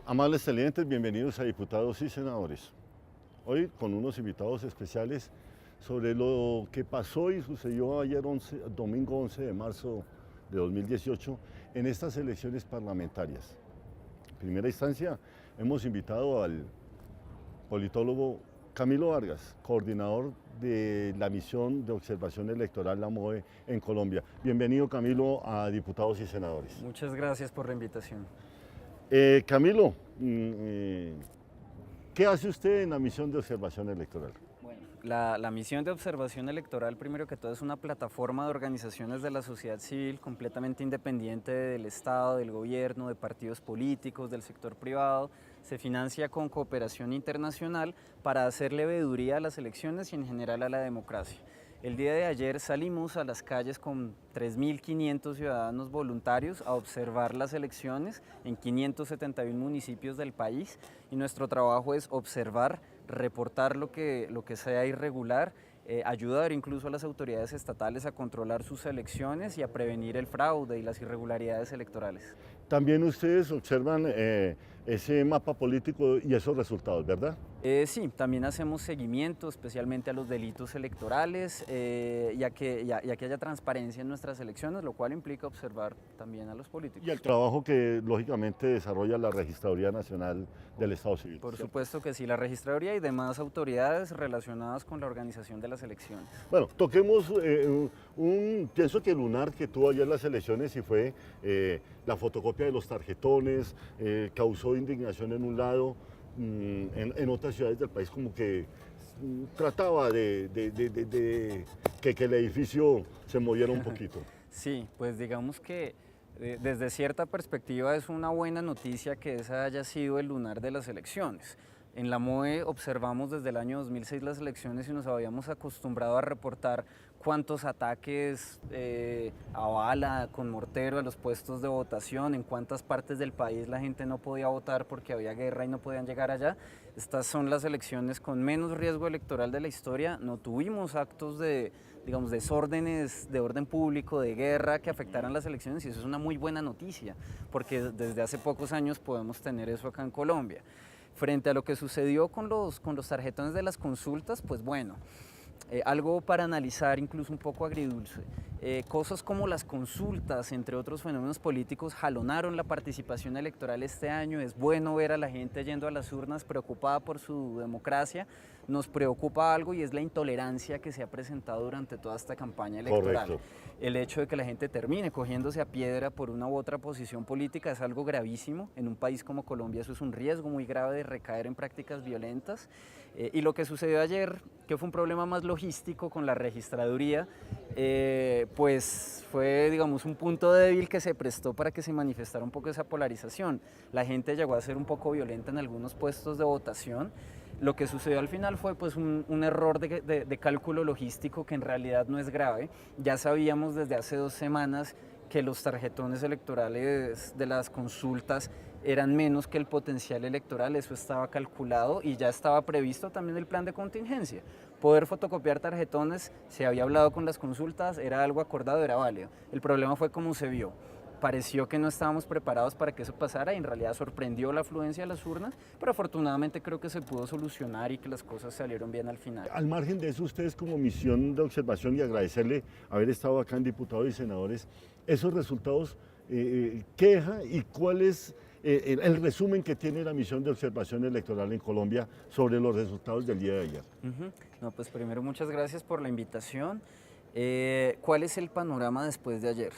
Amables televidentes, bienvenidos a Diputados y Senadores. Hoy con unos invitados especiales sobre lo que pasó y sucedió ayer domingo 11 de marzo de 2018 en estas elecciones parlamentarias. En primera instancia hemos invitado al politólogo Camilo Vargas, coordinador de la misión de observación electoral, la MOE, en Colombia. Bienvenido, Camilo, a Diputados y Senadores. Muchas gracias por la invitación. Camilo, ¿qué hace usted en la misión de observación electoral? Bueno, la misión de observación electoral, primero que todo, es una plataforma de organizaciones de la sociedad civil completamente independiente del Estado, del gobierno, de partidos políticos, del sector privado. Se financia con cooperación internacional para hacerle veeduría a las elecciones y en general a la democracia. El día de ayer salimos a las calles con 3.500 ciudadanos voluntarios a observar las elecciones en 571 municipios del país y nuestro trabajo es observar, reportar lo que sea irregular, ayudar incluso a las autoridades estatales a controlar sus elecciones y a prevenir el fraude y las irregularidades electorales. También ustedes observan ese mapa político y esos resultados, ¿verdad? Sí, también hacemos seguimiento especialmente a los delitos electorales y a que haya transparencia en nuestras elecciones, lo cual implica observar también a los políticos. Y el trabajo que lógicamente desarrolla la Registraduría Nacional del Estado Civil. Por supuesto que sí, la Registraduría y demás autoridades relacionadas con la organización de las elecciones. Bueno, toquemos pienso que el lunar que tuvo ayer las elecciones y fue la fotocopia de los tarjetones, causó indignación en un lado, en otras ciudades del país como que trataba de que el edificio se moviera un poquito. Sí, pues digamos que desde cierta perspectiva es una buena noticia que esa haya sido el lunar de las elecciones. En la MOE observamos desde el año 2006 las elecciones y nos habíamos acostumbrado a reportar cuántos ataques a bala, con mortero a los puestos de votación, en cuántas partes del país la gente no podía votar porque había guerra y no podían llegar allá. Estas son las elecciones con menos riesgo electoral de la historia. No tuvimos actos de, digamos, desórdenes de orden público, de guerra que afectaran las elecciones y eso es una muy buena noticia porque desde hace pocos años podemos tener eso acá en Colombia. Frente a lo que sucedió con los tarjetones de las consultas, pues bueno, algo para analizar incluso un poco agridulce. Cosas como las consultas, entre otros fenómenos políticos, jalonaron la participación electoral este año. Es bueno ver a la gente yendo a las urnas preocupada por su democracia. Nos preocupa algo y es la intolerancia que se ha presentado durante toda esta campaña electoral. Correcto. El hecho de que la gente termine cogiéndose a piedra por una u otra posición política es algo gravísimo. En un país como Colombia eso es un riesgo muy grave de recaer en prácticas violentas. Y lo que sucedió ayer, que fue un problema más logístico con la registraduría, pues fue, digamos, un punto débil que se prestó para que se manifestara un poco esa polarización. La gente llegó a ser un poco violenta en algunos puestos de votación. Lo que sucedió al final fue pues un error de cálculo logístico que en realidad no es grave. Ya sabíamos desde hace 2 semanas que los tarjetones electorales de las consultas eran menos que el potencial electoral, eso estaba calculado y ya estaba previsto también el plan de contingencia. Poder fotocopiar tarjetones, se había hablado con las consultas, era algo acordado, era válido. El problema fue cómo se vio. Pareció que no estábamos preparados para que eso pasara y en realidad sorprendió la afluencia de las urnas, pero afortunadamente creo que se pudo solucionar y que las cosas salieron bien al final. Al margen de eso, ustedes como misión de observación y agradecerle haber estado acá en Diputados y Senadores, esos resultados, ¿qué deja y cuál es el resumen que tiene la misión de observación electoral en Colombia sobre los resultados del día de ayer? No, pues primero muchas gracias por la invitación. ¿Cuál es el panorama después de ayer?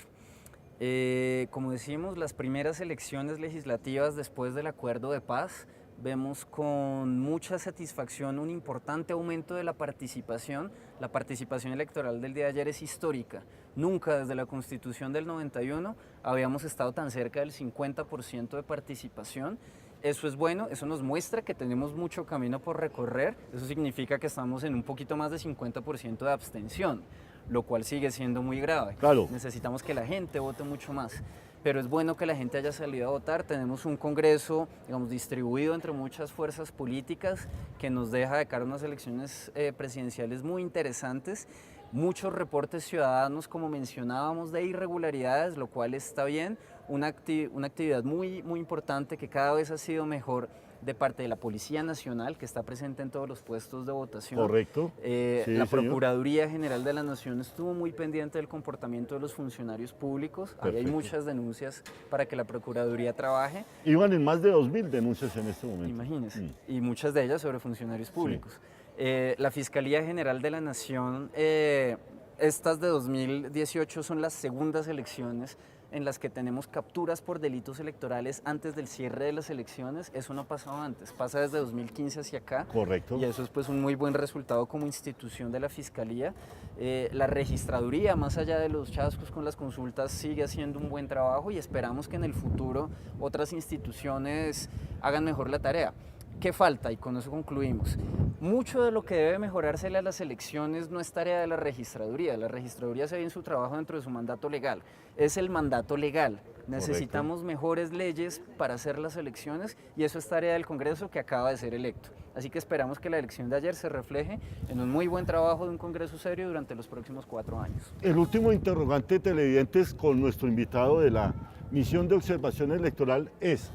Como decimos, las primeras elecciones legislativas después del acuerdo de paz, vemos con mucha satisfacción un importante aumento de la participación. La participación electoral del día de ayer es histórica. Nunca desde la Constitución del 91 habíamos estado tan cerca del 50% de participación. Eso es bueno, eso nos muestra que tenemos mucho camino por recorrer. Eso significa que estamos en un poquito más de 50% de abstención, lo cual sigue siendo muy grave. Claro. Necesitamos que la gente vote mucho más. Pero es bueno que la gente haya salido a votar. Tenemos un Congreso, digamos, distribuido entre muchas fuerzas políticas que nos deja de cara unas elecciones presidenciales muy interesantes. muchos reportes ciudadanos, como mencionábamos, de irregularidades, lo cual está bien, una actividad muy importante que cada vez ha sido mejor de parte de la Policía Nacional, que está presente en todos los puestos de votación. Correcto. Sí, la señor. Procuraduría General de la Nación estuvo muy pendiente del comportamiento de los funcionarios públicos. Ahí hay Perfecto. muchas denuncias para que la Procuraduría trabaje. Iban en más de 2.000 denuncias en este momento. Imagínense, y muchas de ellas sobre funcionarios públicos. La Fiscalía General de la Nación, estas de 2018 son las segundas elecciones en las que tenemos capturas por delitos electorales antes del cierre de las elecciones. Eso no pasaba antes, pasa desde 2015 hacia acá. Correcto. Y eso es pues un muy buen resultado como institución de la Fiscalía. La Registraduría, más allá de los chascos con las consultas, sigue haciendo un buen trabajo y esperamos que en el futuro otras instituciones hagan mejor la tarea. ¿Qué falta? Y con eso concluimos. Mucho de lo que debe mejorársele a las elecciones no es tarea de la Registraduría. La Registraduría hace bien su trabajo dentro de su mandato legal. Es el mandato legal. Necesitamos mejores leyes para hacer las elecciones y eso es tarea del Congreso que acaba de ser electo. Así que esperamos que la elección de ayer se refleje en un muy buen trabajo de un Congreso serio durante los próximos 4 años. El último interrogante, televidentes, con nuestro invitado de la misión de observación electoral es: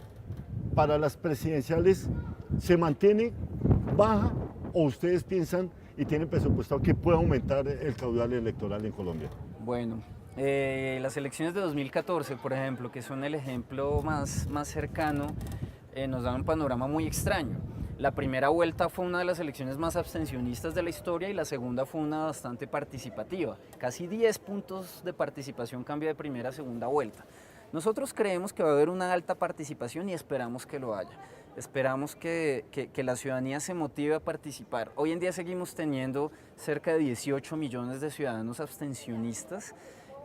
para las presidenciales, ¿se mantiene baja o ustedes piensan y tienen presupuestado que pueda aumentar el caudal electoral en Colombia? Bueno, las elecciones de 2014, por ejemplo, que son el ejemplo más cercano, nos dan un panorama muy extraño. La primera vuelta fue una de las elecciones más abstencionistas de la historia y la segunda fue una bastante participativa. Casi 10 puntos de participación cambia de primera a segunda vuelta. Nosotros creemos que va a haber una alta participación y esperamos que lo haya. Esperamos que la ciudadanía se motive a participar. Hoy en día seguimos teniendo cerca de 18 millones de ciudadanos abstencionistas,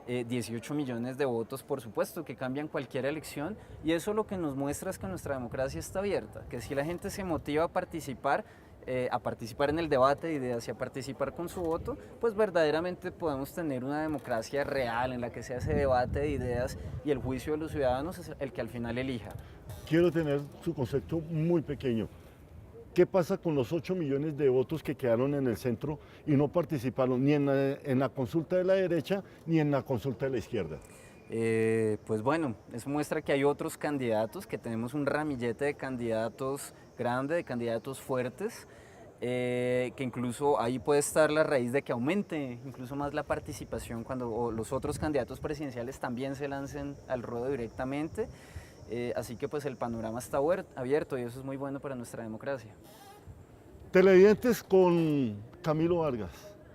18 millones de votos, por supuesto, que cambian cualquier elección, y eso lo que nos muestra es que nuestra democracia está abierta, que si la gente se motiva a participar en el debate de ideas y a participar con su voto, pues verdaderamente podemos tener una democracia real en la que se hace debate de ideas y el juicio de los ciudadanos es el que al final elija. Quiero tener su concepto muy pequeño. ¿Qué pasa con los 8 millones de votos que quedaron en el centro y no participaron ni en la consulta de la derecha ni en la consulta de la izquierda? Pues bueno, eso muestra que hay otros candidatos, que tenemos un ramillete de candidatos grande, de candidatos fuertes, que incluso ahí puede estar la raíz de que aumente incluso más la participación cuando los otros candidatos presidenciales también se lancen al ruedo directamente. Así que pues el panorama está abierto y eso es muy bueno para nuestra democracia. Televidentes, con Camilo Vargas,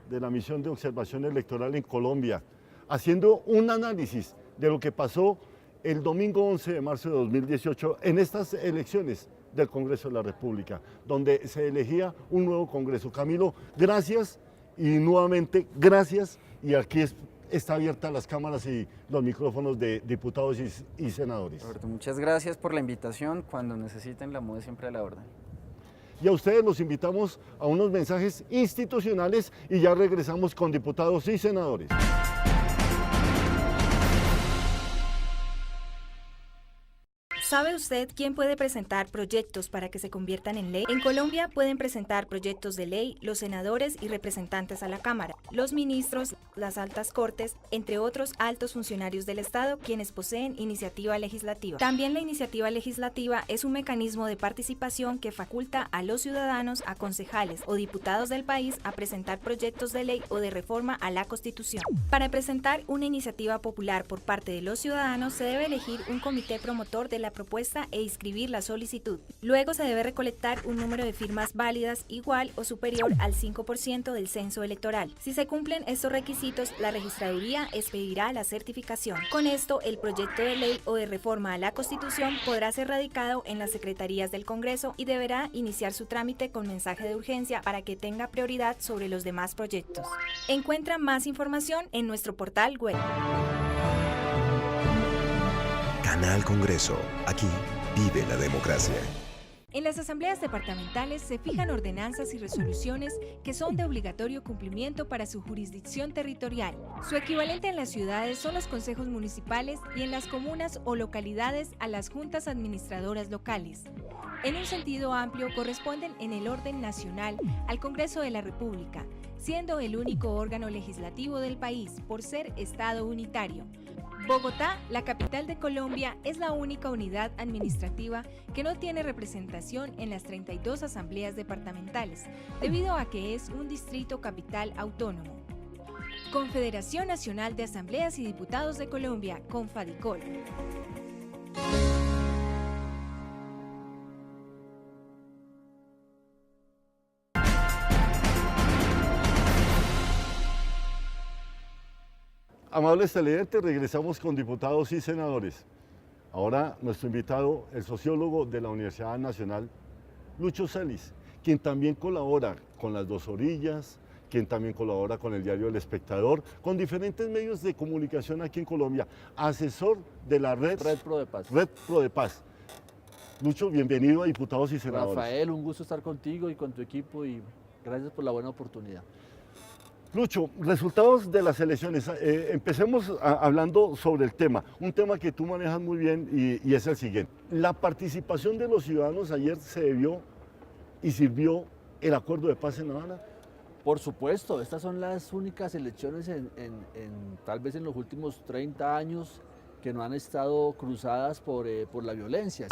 de la misión de observación electoral en Colombia, haciendo un análisis de lo que pasó el domingo 11 de marzo de 2018 en estas elecciones del Congreso de la República, donde se elegía un nuevo Congreso. Camilo, gracias y nuevamente gracias, y aquí está abierta las cámaras y los micrófonos de diputados y senadores. Roberto, muchas gracias por la invitación. Cuando necesiten, la MUDE siempre a la orden. Y a ustedes los invitamos a unos mensajes institucionales y ya regresamos con diputados y senadores. ¿Sabe usted quién puede presentar proyectos para que se conviertan en ley? En Colombia pueden presentar proyectos de ley los senadores y representantes a la Cámara, los ministros, las altas cortes, entre otros altos funcionarios del Estado, quienes poseen iniciativa legislativa. También la iniciativa legislativa es un mecanismo de participación que faculta a los ciudadanos, a concejales o diputados del país a presentar proyectos de ley o de reforma a la Constitución. Para presentar una iniciativa popular por parte de los ciudadanos se debe elegir un comité promotor de la propuesta e inscribir la solicitud. Luego se debe recolectar un número de firmas válidas igual o superior al 5% del censo electoral. Si se cumplen estos requisitos, la Registraduría expedirá la certificación. Con esto, el proyecto de ley o de reforma a la Constitución podrá ser radicado en las secretarías del Congreso y deberá iniciar su trámite con mensaje de urgencia para que tenga prioridad sobre los demás proyectos. Encuentra más información en nuestro portal web. Canal Congreso. Aquí vive la democracia. En las asambleas departamentales se fijan ordenanzas y resoluciones que son de obligatorio cumplimiento para su jurisdicción territorial. Su equivalente en las ciudades son los consejos municipales y en las comunas o localidades a las juntas administradoras locales. En un sentido amplio, corresponden en el orden nacional al Congreso de la República. siendo el único órgano legislativo del país por ser Estado unitario. Bogotá, la capital de Colombia, es la única unidad administrativa que no tiene representación en las 32 asambleas departamentales, debido a que es un distrito capital autónomo. Confederación Nacional de Asambleas y Diputados de Colombia, Confadicol. Amables televidentes, regresamos con diputados y senadores. Ahora nuestro invitado, el sociólogo de la Universidad Nacional, Lucho Celis, quien también colabora con Las Dos Orillas, quien también colabora con el diario El Espectador, con diferentes medios de comunicación aquí en Colombia, asesor de la Red Pro de Paz. Red Pro de Paz. Lucho, bienvenido a Diputados y Senadores. Rafael, un gusto estar contigo y con tu equipo y gracias por la buena oportunidad. Lucho, resultados de las elecciones. Empecemos hablando sobre el tema, un tema que tú manejas muy bien y es el siguiente. La participación de los ciudadanos ayer se debió y sirvió el acuerdo de paz en La Habana. Por supuesto, estas son las únicas elecciones tal vez en los últimos 30 años que no han estado cruzadas por la violencia.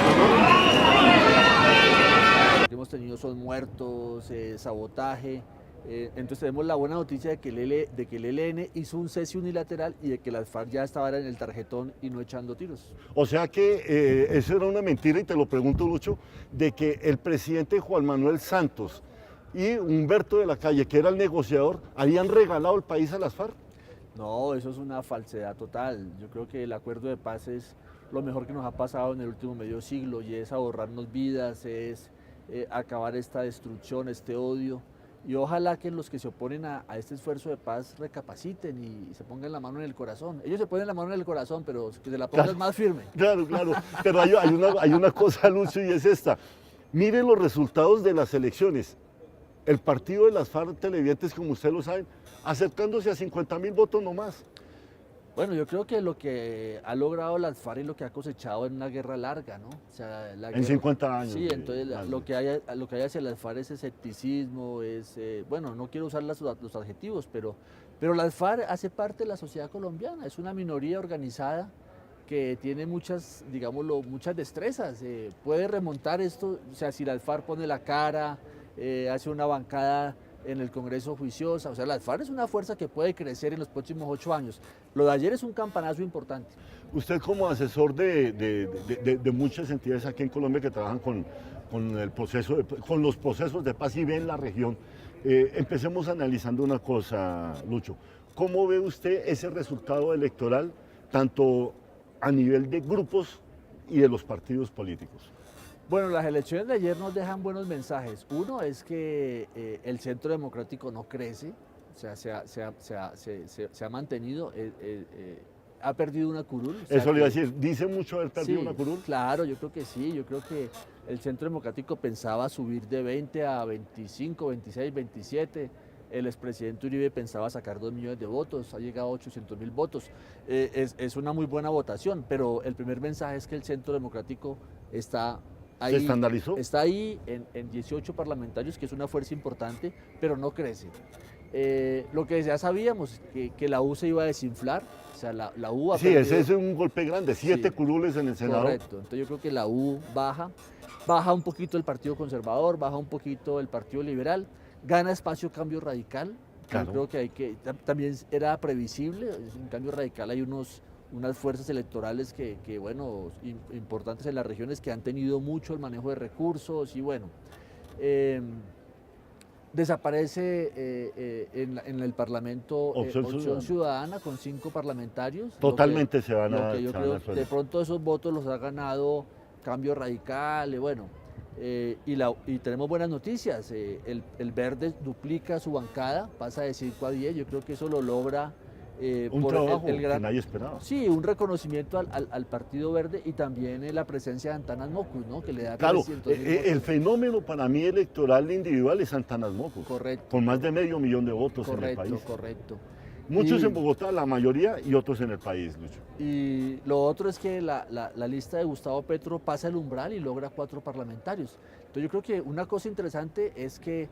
Lo que hemos tenido son muertos, sabotaje. Entonces tenemos la buena noticia de que el ELN hizo un cese unilateral y de que las FARC ya estaban en el tarjetón y no echando tiros. O sea que eso era una mentira, y te lo pregunto, Lucho, de que el presidente Juan Manuel Santos y Humberto de la Calle, que era el negociador, habían regalado el país a las FARC. No, eso es una falsedad total. Yo creo que el acuerdo de paz es lo mejor que nos ha pasado en el último medio siglo y es ahorrarnos vidas, es acabar esta destrucción, este odio. Y ojalá que los que se oponen a este esfuerzo de paz recapaciten y se pongan la mano en el corazón. Ellos se ponen la mano en el corazón, pero que se la pongan Claro, más firme. Claro, pero hay una cosa, Lucho, y es esta. Miren los resultados de las elecciones. El partido de las FARC televidentes, como ustedes lo saben, acercándose a 50.000 votos nomás. Bueno, yo creo que lo que ha logrado las FARC es lo que ha cosechado en una guerra larga, ¿no? O sea, En 50 años. Sí, entonces lo que hay hacia las FARC es escepticismo, bueno, no quiero usar los adjetivos, pero las FARC hace parte de la sociedad colombiana, es una minoría organizada que tiene muchas, digámoslo, muchas destrezas, puede remontar esto, o sea, si las FARC pone la cara, hace una bancada en el Congreso juiciosa, o sea, las FARC es una fuerza que puede crecer en los próximos 8 años. Lo de ayer es un campanazo importante. Usted como asesor de muchas entidades aquí en Colombia que trabajan con los procesos de paz y ven la región, empecemos analizando una cosa, Lucho. ¿Cómo ve usted ese resultado electoral, tanto a nivel de grupos y de los partidos políticos? Bueno, las elecciones de ayer nos dejan buenos mensajes. Uno es que el Centro Democrático no crece, o sea, se ha mantenido, ha perdido una curul. Eso le iba a decir, ¿dice mucho haber perdido una curul? Claro, yo creo que sí, yo creo que el Centro Democrático pensaba subir de 20 a 25, 26, 27, el expresidente Uribe pensaba sacar 2 millones de votos, ha llegado a 800.000 votos, es una muy buena votación, pero el primer mensaje es que el Centro Democrático está ahí, ¿se estandarizó? Está ahí en 18 parlamentarios, que es una fuerza importante, pero no crece. Lo que ya sabíamos, que la U se iba a desinflar, o sea, la U ha Sí, perdido, ese es un golpe grande, 7 curules en el Senado. correcto, entonces yo creo que la U baja un poquito el Partido Conservador, baja un poquito el Partido Liberal, gana espacio Cambio Radical, Claro. yo creo que también era previsible, en Cambio Radical hay unas fuerzas electorales que bueno, importantes en las regiones que han tenido mucho el manejo de recursos y bueno, desaparece en el Parlamento Opción Ciudadana con 5 parlamentarios. Totalmente se van a... Yo creo que de pronto esos votos los ha ganado Cambio Radical, bueno, y tenemos buenas noticias, el Verde duplica su bancada, pasa de 5 a 10, yo creo que eso lo logra un por trabajo el gran, que nadie esperaba. Sí, un reconocimiento al Partido Verde y también la presencia de Antanas Mocus, ¿no? Que le da Claro, 300.000 el fenómeno para mí electoral individual es Antanas Mocus. Correcto. Con más de 500.000 de votos en el país. Correcto. Muchos en Bogotá, la mayoría, y otros en el país, Lucho. Y lo otro es que la lista de Gustavo Petro pasa el umbral y logra 4 parlamentarios. Entonces yo creo que una cosa interesante es que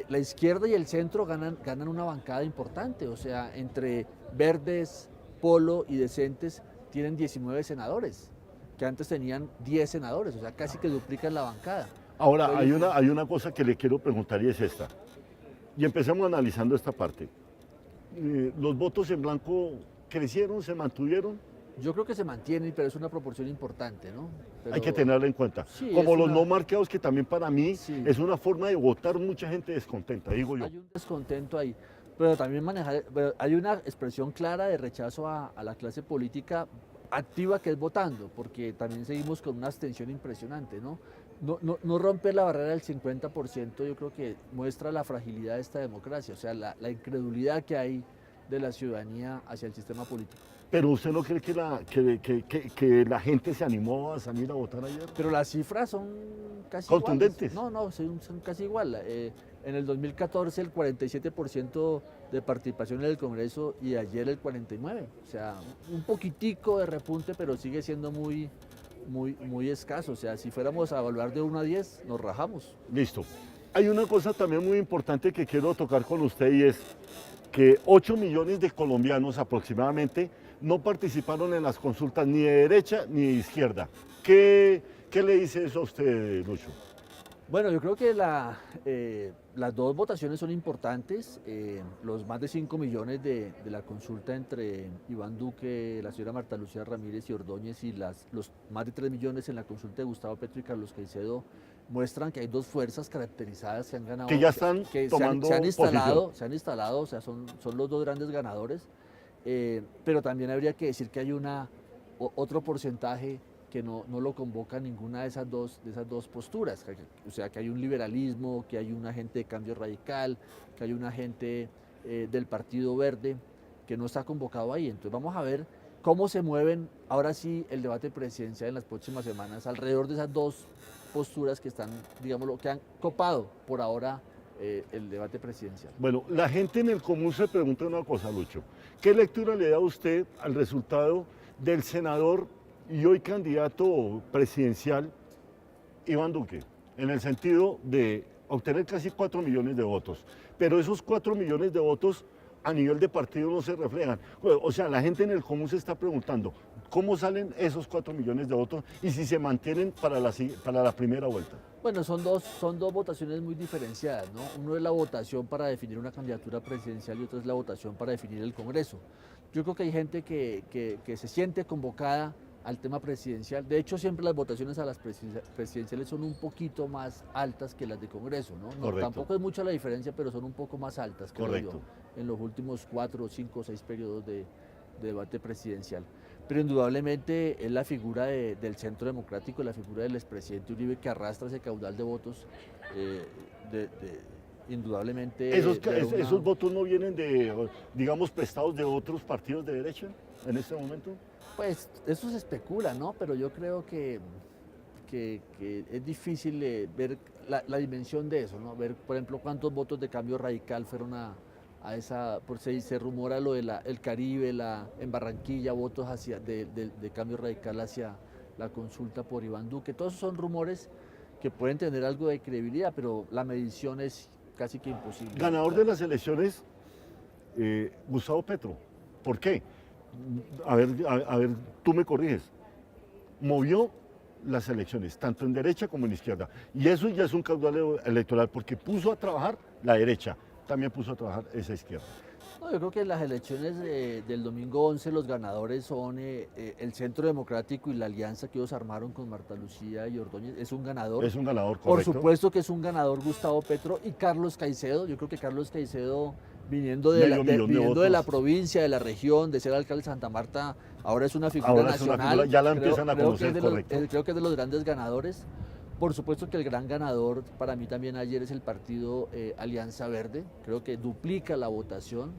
la izquierda y el centro ganan una bancada importante, o sea, entre verdes, polo y decentes tienen 19 senadores, que antes tenían 10 senadores, o sea, casi que duplican la bancada. Ahora, hay una cosa que le quiero preguntar y es esta. Y empecemos analizando esta parte. ¿Los votos en blanco crecieron, se mantuvieron? Yo creo que se mantienen, pero es una proporción importante, ¿no? Hay que tenerla en cuenta. Sí, Como es los una- no marcados, que también para mí Sí. es una forma de votar mucha gente descontenta, digo yo. Hay un descontento ahí, pero también pero hay una expresión clara de rechazo a la clase política activa que es votando, porque también seguimos con una abstención impresionante, ¿no? No romper la barrera del 50%, yo creo que muestra la fragilidad de esta democracia, o sea, la incredulidad que hay de la ciudadanía hacia el sistema político. Pero ¿usted no cree que la gente se animó a salir a votar ayer? Pero las cifras son casi ¿Contundentes? iguales. No, son casi igual. En el 2014 el 47% de participación en el Congreso y ayer el 49%. O sea, un poquitico de repunte, pero sigue siendo muy escaso. O sea, si fuéramos a evaluar de 1 a 10, nos rajamos. Listo. Hay una cosa también muy importante que quiero tocar con usted y es que 8 millones de colombianos aproximadamente no participaron en las consultas ni de derecha ni de izquierda. ¿Qué le dice eso a usted, Lucho? Bueno, yo creo que las dos votaciones son importantes. Los más de 5 millones de la consulta entre Iván Duque, la señora Marta Lucía Ramírez y Ordóñez y los más de 3 millones en la consulta de Gustavo Petro y Carlos Caicedo muestran que hay dos fuerzas caracterizadas que han ganado. Que ya están que tomando se han instalado, posición. o sea, son los dos grandes ganadores. Pero también habría que decir que hay otro porcentaje que no lo convoca ninguna de esas dos posturas, o sea, que hay un liberalismo, que hay una gente de Cambio Radical, que hay una gente del Partido Verde que no está convocado ahí. Entonces vamos a ver cómo se mueven ahora sí el debate presidencial en las próximas semanas alrededor de esas dos posturas que están, digámoslo, que han copado por ahora el debate presidencial. Bueno, la gente en el común se pregunta una cosa, Lucho. ¿Qué lectura le da usted al resultado del senador y hoy candidato presidencial Iván Duque? En el sentido de obtener casi 4 millones de votos. Pero esos 4 millones de votos a nivel de partido no se reflejan. O sea, la gente en el común se está preguntando cómo salen esos 4 millones de votos y si se mantienen para la primera vuelta. Bueno, son dos votaciones muy diferenciadas, ¿no? Uno es la votación para definir una candidatura presidencial y otro es la votación para definir el Congreso. Yo creo que hay gente que se siente convocada al tema presidencial. De hecho, siempre las votaciones a las presidenciales son un poquito más altas que las de Congreso, ¿no? Correcto. Tampoco es mucha la diferencia, pero son un poco más altas, creo Correcto. yo, en los últimos 4, 5, 6 periodos de debate presidencial. Pero indudablemente es la figura del Centro Democrático, la figura del expresidente Uribe que arrastra ese caudal de votos, indudablemente. ¿Esos votos no vienen de, digamos, prestados de otros partidos de derecha en este momento? Pues eso se especula, ¿no? Pero yo creo que es difícil ver la dimensión de eso, ¿no? Ver, por ejemplo, cuántos votos de Cambio Radical fueron a esa, por si se rumora lo de el Caribe, en Barranquilla, votos de Cambio Radical hacia la consulta por Iván Duque. Todos esos son rumores que pueden tener algo de credibilidad, pero la medición es casi que imposible. Ganador de las elecciones, Gustavo Petro. ¿Por qué? A ver, tú me corriges. Movió las elecciones, tanto en derecha como en izquierda. Y eso ya es un caudal electoral, porque puso a trabajar la derecha, también puso a trabajar esa izquierda. No, yo creo que en las elecciones del domingo 11 los ganadores son el Centro Democrático y la alianza que ellos armaron con Marta Lucía y Ordóñez. Es un ganador. Es un ganador, Por correcto. supuesto que es un ganador Gustavo Petro y Carlos Caicedo. Yo creo que Carlos Caicedo, viniendo de la provincia, de la región, de ser alcalde de Santa Marta, ahora es una figura Ahora es una nacional. figura, ya la empiezan a conocer, correcto. Creo que es de los grandes ganadores. Por supuesto que el gran ganador para mí también ayer es el partido Alianza Verde. Creo que duplica la votación.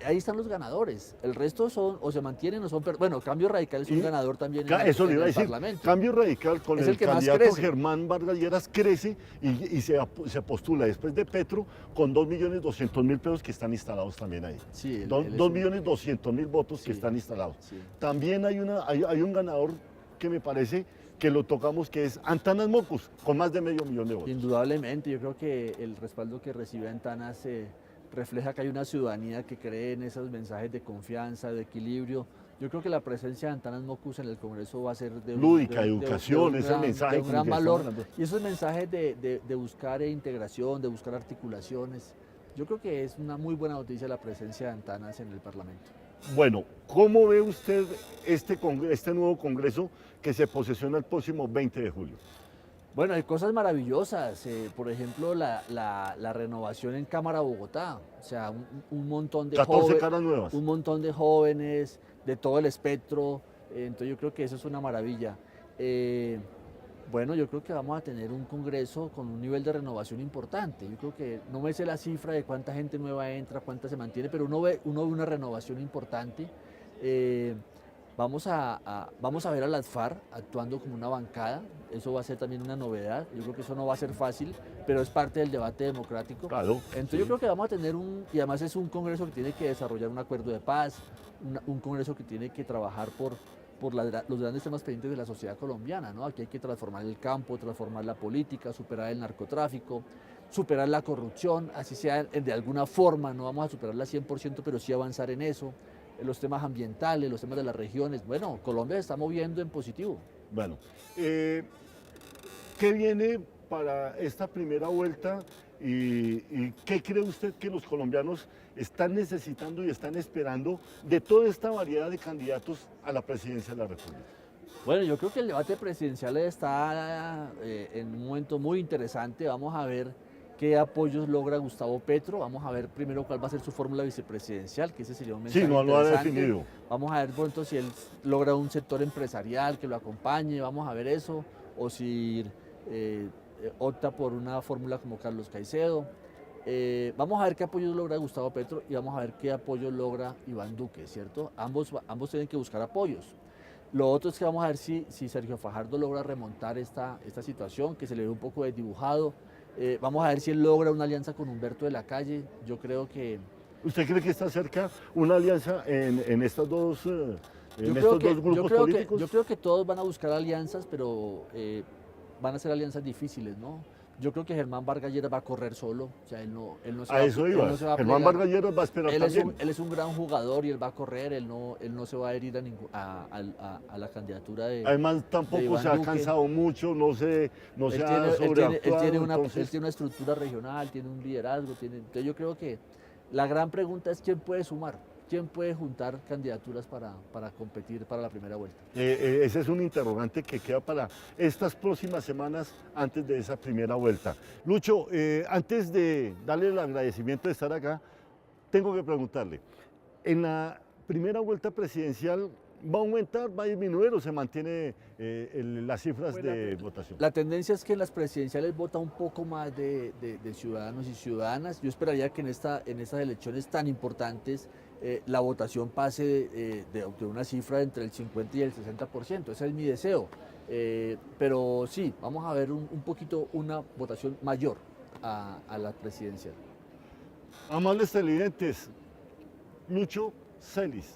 Ahí están los ganadores. El resto son o se mantienen o son... Bueno, Cambio Radical es un ganador también Eso le iba a el decir. Parlamento. Cambio Radical con Es el el que más candidato crece. Germán Vargas Lleras crece y se postula después de Petro con 2.200.000 pesos que están instalados también ahí. Sí, 2.200.000 votos que Sí. están instalados. Sí. También hay un ganador que me parece que lo tocamos, que es Antanas Mockus, con más de 500 000 de votos. Indudablemente, yo creo que el respaldo que recibe Antanas refleja que hay una ciudadanía que cree en esos mensajes de confianza, de equilibrio. Yo creo que la presencia de Antanas Mockus en el Congreso va a ser de lúdica, educación, ese mensaje de un gran valor. hablando. Y esos mensajes de buscar integración, de buscar articulaciones. Yo creo que es una muy buena noticia la presencia de Antanas en el Parlamento. Bueno, ¿cómo ve usted este nuevo Congreso que se posesiona el próximo 20 de julio? Bueno, hay cosas maravillosas, por ejemplo, la renovación en Cámara Bogotá, o sea, un montón de 14 caras nuevas. un montón de jóvenes, de todo el espectro, entonces yo creo que eso es una maravilla. Bueno, yo creo que vamos a tener un Congreso con un nivel de renovación importante. Yo creo que no me sé la cifra de cuánta gente nueva entra, cuánta se mantiene, pero uno ve una renovación importante. Vamos a ver a las FARC actuando como una bancada, eso va a ser también una novedad. Yo creo que eso no va a ser fácil, pero es parte del debate democrático. Claro. Entonces sí. yo creo que vamos a tener y además es un Congreso que tiene que desarrollar un acuerdo de paz, un Congreso que tiene que trabajar por los grandes temas pendientes de la sociedad colombiana, ¿no? Aquí hay que transformar el campo, transformar la política, superar el narcotráfico, superar la corrupción, así sea de alguna forma, no vamos a superarla 100%, pero sí avanzar en eso, los temas ambientales, los temas de las regiones. Bueno, Colombia se está moviendo en positivo. Bueno, ¿qué viene para esta primera vuelta y qué cree usted que los colombianos están necesitando y están esperando de toda esta variedad de candidatos a la presidencia de la República? Bueno, yo creo que el debate presidencial está en un momento muy interesante. Vamos a ver qué apoyos logra Gustavo Petro. Vamos a ver primero cuál va a ser su fórmula vicepresidencial, que ese sería un mensaje Sí, no lo ha interesante. definido. Vamos a ver pronto si él logra un sector empresarial que lo acompañe, vamos a ver eso, o si opta por una fórmula como Carlos Caicedo. Vamos a ver qué apoyos logra Gustavo Petro y vamos a ver qué apoyos logra Iván Duque, ¿cierto? Ambos tienen que buscar apoyos. Lo otro es que vamos a ver si Sergio Fajardo logra remontar esta situación, que se le ve un poco desdibujado. Vamos a ver si él logra una alianza con Humberto de la Calle. Yo creo que... ¿Usted cree que está cerca una alianza en estos dos grupos políticos? Yo creo que todos van a buscar alianzas, pero van a ser alianzas difíciles, ¿no? Yo creo que Germán Vargas Lleras va a correr solo, o sea, él no se va a eso iba. Germán Vargas Lleras va a esperar también. Él es un gran jugador y él va a correr, él no se va a adherir a la candidatura de... Además, tampoco se ha cansado mucho, no se ha sobreactuado. Él tiene una estructura regional, tiene un liderazgo, entonces yo creo que la gran pregunta es quién puede sumar. ¿Quién puede juntar candidaturas para competir para la primera vuelta? Ese es un interrogante que queda para estas próximas semanas antes de esa primera vuelta. Lucho, antes de darle el agradecimiento de estar acá, tengo que preguntarle, ¿en la primera vuelta presidencial va a aumentar, va a disminuir o se mantiene las cifras de votación? La tendencia es que en las presidenciales vota un poco más de ciudadanos y ciudadanas. Yo esperaría que en estas elecciones tan importantes la votación pase de una cifra entre el 50 y el 60%, ese es mi deseo. Pero sí, vamos a ver un poquito una votación mayor a la presidencial. Amables televidentes, Lucho Celis,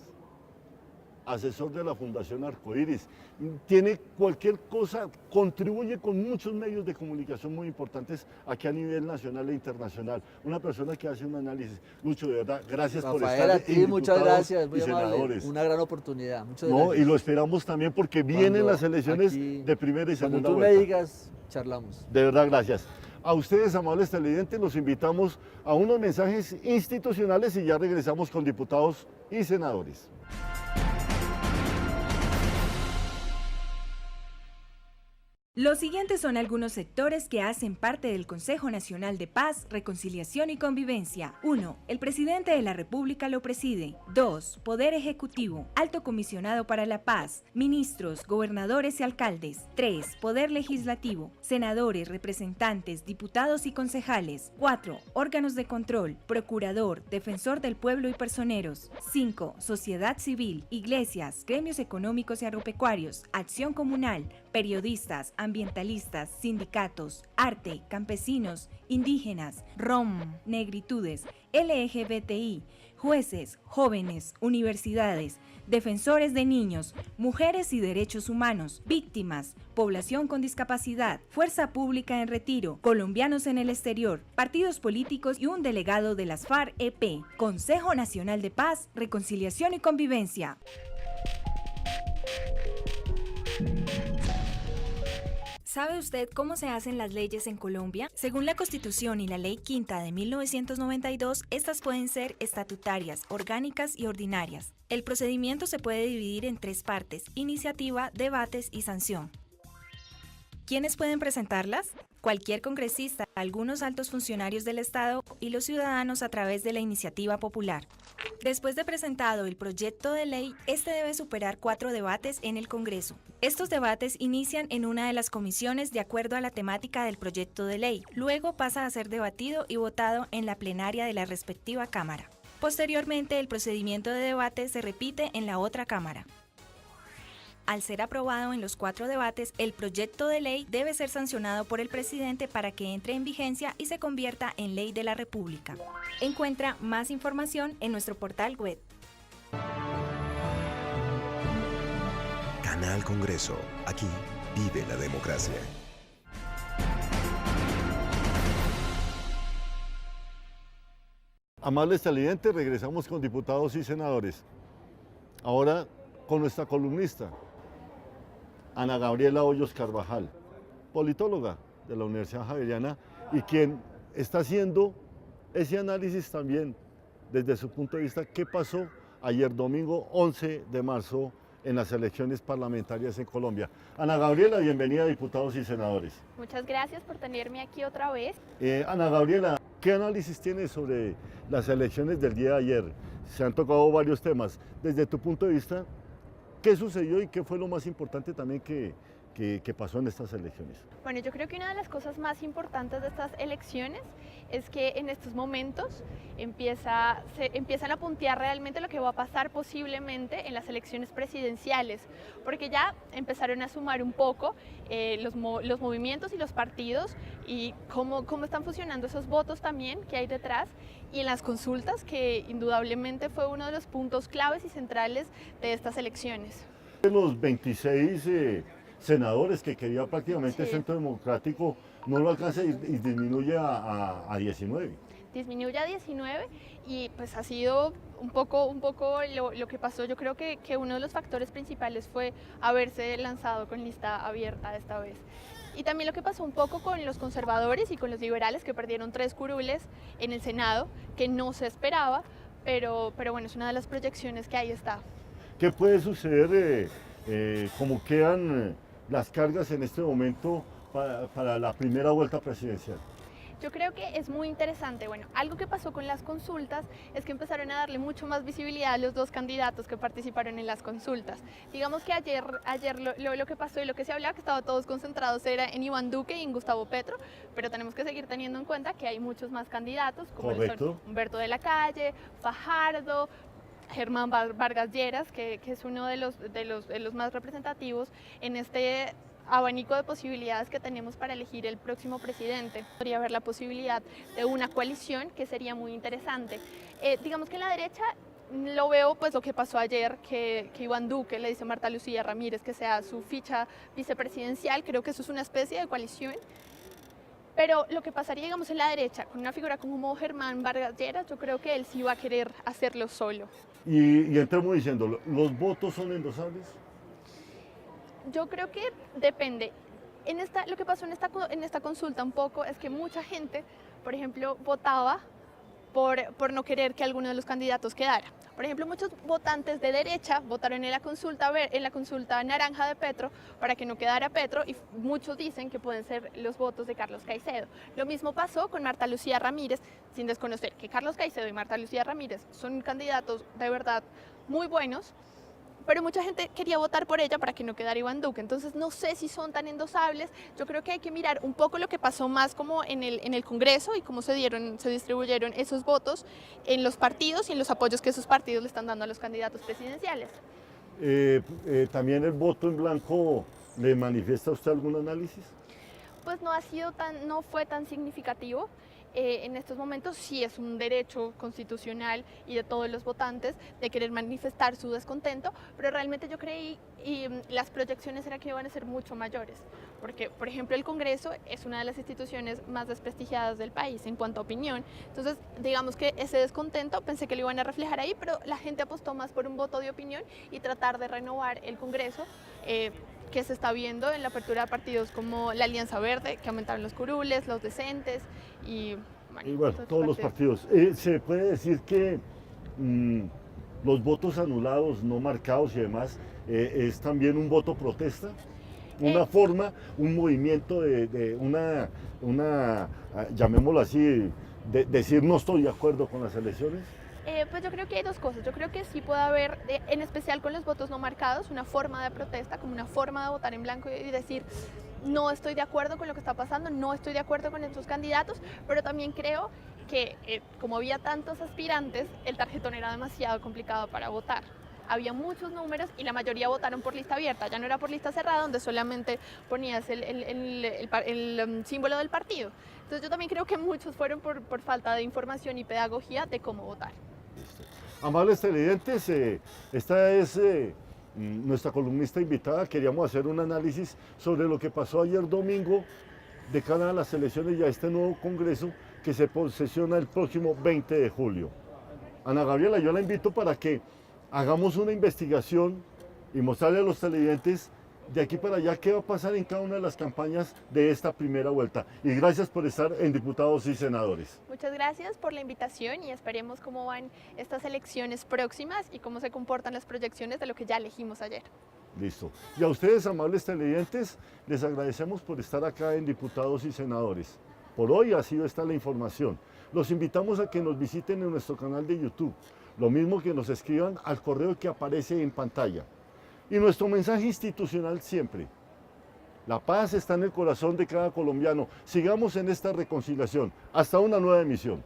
asesor de la Fundación Arcoíris, tiene cualquier cosa, contribuye con muchos medios de comunicación muy importantes aquí a nivel nacional e internacional. Una persona que hace un análisis. Lucho, de verdad, gracias Rafael, por estar a ti, muchas gracias, muy y amable, senadores. una gran oportunidad. Muchas No, gracias. y lo esperamos también porque vienen las elecciones aquí, de primera y segunda cuando tú vuelta. me digas, charlamos. De verdad, gracias. A ustedes, amables televidentes, los invitamos a unos mensajes institucionales y ya regresamos con diputados y senadores. Los siguientes son algunos sectores que hacen parte del Consejo Nacional de Paz, Reconciliación y Convivencia. 1. El presidente de la República lo preside. 2. Poder Ejecutivo, Alto Comisionado para la Paz, ministros, gobernadores y alcaldes. 3. Poder Legislativo, senadores, representantes, diputados y concejales. 4. Órganos de control, procurador, defensor del pueblo y personeros. 5. Sociedad civil, iglesias, gremios económicos y agropecuarios, acción comunal, periodistas, ambientalistas, sindicatos, arte, campesinos, indígenas, rom, negritudes, LGBTI, jueces, jóvenes, universidades, defensores de niños, mujeres y derechos humanos, víctimas, población con discapacidad, fuerza pública en retiro, colombianos en el exterior, partidos políticos y un delegado de las FARC-EP, Consejo Nacional de Paz, Reconciliación y Convivencia. ¿Sabe usted cómo se hacen las leyes en Colombia? Según la Constitución y la Ley Quinta de 1992, estas pueden ser estatutarias, orgánicas y ordinarias. El procedimiento se puede dividir en 3 partes: iniciativa, debates y sanción. ¿Quiénes pueden presentarlas? Cualquier congresista, algunos altos funcionarios del Estado y los ciudadanos a través de la iniciativa popular. Después de presentado el proyecto de ley, este debe superar 4 debates en el Congreso. Estos debates inician en una de las comisiones de acuerdo a la temática del proyecto de ley. Luego pasa a ser debatido y votado en la plenaria de la respectiva Cámara. Posteriormente, el procedimiento de debate se repite en la otra Cámara. Al ser aprobado en los 4 debates, el proyecto de ley debe ser sancionado por el presidente para que entre en vigencia y se convierta en ley de la República. Encuentra más información en nuestro portal web. Canal Congreso. Aquí vive la democracia. Amables televidentes, regresamos con diputados y senadores. Ahora con nuestra columnista, Ana Gabriela Hoyos Carvajal, politóloga de la Universidad Javeriana y quien está haciendo ese análisis también desde su punto de vista, qué pasó ayer domingo 11 de marzo en las elecciones parlamentarias en Colombia. Ana Gabriela, bienvenida a diputados y senadores. Muchas gracias por tenerme aquí otra vez. Ana Gabriela, ¿qué análisis tienes sobre las elecciones del día de ayer? Se han tocado varios temas. Desde tu punto de vista, ¿qué sucedió y qué fue lo más importante también que pasó en estas elecciones? Bueno, yo creo que una de las cosas más importantes de estas elecciones es que en estos momentos se empiezan a puntear realmente lo que va a pasar posiblemente en las elecciones presidenciales, porque ya empezaron a sumar un poco los movimientos y los partidos y cómo están funcionando esos votos también que hay detrás, y en las consultas, que indudablemente fue uno de los puntos claves y centrales de estas elecciones. Los 26 senadores que quería prácticamente el Sí. Centro Democrático no lo alcanza y disminuye a 19. Disminuye a 19 y pues ha sido un poco lo que pasó. Yo creo que uno de los factores principales fue haberse lanzado con lista abierta esta vez. Y también lo que pasó un poco con los conservadores y con los liberales, que perdieron 3 curules en el Senado, que no se esperaba, pero bueno, es una de las proyecciones que ahí está. ¿Qué puede suceder? ¿Cómo quedan las cargas en este momento para la primera vuelta presidencial? Yo creo que es muy interesante. Bueno, algo que pasó con las consultas es que empezaron a darle mucho más visibilidad a los 2 candidatos que participaron en las consultas. Digamos que ayer lo que pasó y lo que se hablaba, que estaban todos concentrados, era en Iván Duque y en Gustavo Petro, pero tenemos que seguir teniendo en cuenta que hay muchos más candidatos, como son Humberto de la Calle, Fajardo, Germán Vargas Lleras, que es uno de los más representativos en este abanico de posibilidades que tenemos para elegir el próximo presidente. Podría haber la posibilidad de una coalición, que sería muy interesante. Digamos que en la derecha lo veo, pues lo que pasó ayer, que Iván Duque le dice a Marta Lucía Ramírez que sea su ficha vicepresidencial. Creo que eso es una especie de coalición. Pero lo que pasaría, digamos, en la derecha, con una figura como Germán Vargas Lleras, yo creo que él sí va a querer hacerlo solo. Y entramos diciendo, ¿los votos son endosables? Yo creo que depende. Lo que pasó en esta consulta un poco es que mucha gente, por ejemplo, votaba por no querer que alguno de los candidatos quedara. Por ejemplo, muchos votantes de derecha votaron en la consulta naranja de Petro para que no quedara Petro, y muchos dicen que pueden ser los votos de Carlos Caicedo. Lo mismo pasó con Marta Lucía Ramírez, sin desconocer que Carlos Caicedo y Marta Lucía Ramírez son candidatos de verdad muy buenos, pero mucha gente quería votar por ella para que no quedara Iván Duque. Entonces no sé si son tan endosables. Yo creo que hay que mirar un poco lo que pasó más como en el Congreso y cómo se distribuyeron esos votos en los partidos y en los apoyos que esos partidos le están dando a los candidatos presidenciales. También el voto en blanco ¿Le manifiesta usted algún análisis? Pues no fue tan significativo. En estos momentos sí es un derecho constitucional y de todos los votantes de querer manifestar su descontento, pero realmente yo creí y las proyecciones eran que iban a ser mucho mayores, porque por ejemplo el Congreso es una de las instituciones más desprestigiadas del país en cuanto a opinión, entonces digamos que ese descontento pensé que lo iban a reflejar ahí, pero la gente apostó más por un voto de opinión y tratar de renovar el Congreso, que se está viendo en la apertura de partidos como la Alianza Verde, que aumentaron los curules, los decentes y bueno, todos los partidos. ¿Se puede decir que los votos anulados, no marcados y demás, es también un voto protesta? Una forma, un movimiento de llamémoslo así, de decir no estoy de acuerdo con las elecciones. Pues yo creo que hay dos cosas. Yo creo que sí puede haber, en especial con los votos no marcados, una forma de protesta, como una forma de votar en blanco y decir no estoy de acuerdo con lo que está pasando, no estoy de acuerdo con estos candidatos, pero también creo que como había tantos aspirantes, el tarjetón era demasiado complicado para votar. Había muchos números y la mayoría votaron por lista abierta, ya no era por lista cerrada donde solamente ponías el símbolo del partido. Entonces yo también creo que muchos fueron por falta de información y pedagogía de cómo votar. Amables televidentes, esta es nuestra columnista invitada. Queríamos hacer un análisis sobre lo que pasó ayer domingo de cara a las elecciones y a este nuevo Congreso que se posesiona el próximo 20 de julio. Ana Gabriela, yo la invito para que hagamos una investigación y mostrarle a los televidentes de aquí para allá qué va a pasar en cada una de las campañas de esta primera vuelta. Y gracias por estar en Diputados y Senadores. Muchas gracias por la invitación y esperemos cómo van estas elecciones próximas y cómo se comportan las proyecciones de lo que ya elegimos ayer. Listo. Y a ustedes, amables televidentes, les agradecemos por estar acá en Diputados y Senadores. Por hoy ha sido esta la información. Los invitamos a que nos visiten en nuestro canal de YouTube. Lo mismo que nos escriban al correo que aparece en pantalla. Y nuestro mensaje institucional siempre: la paz está en el corazón de cada colombiano. Sigamos en esta reconciliación. Hasta una nueva emisión.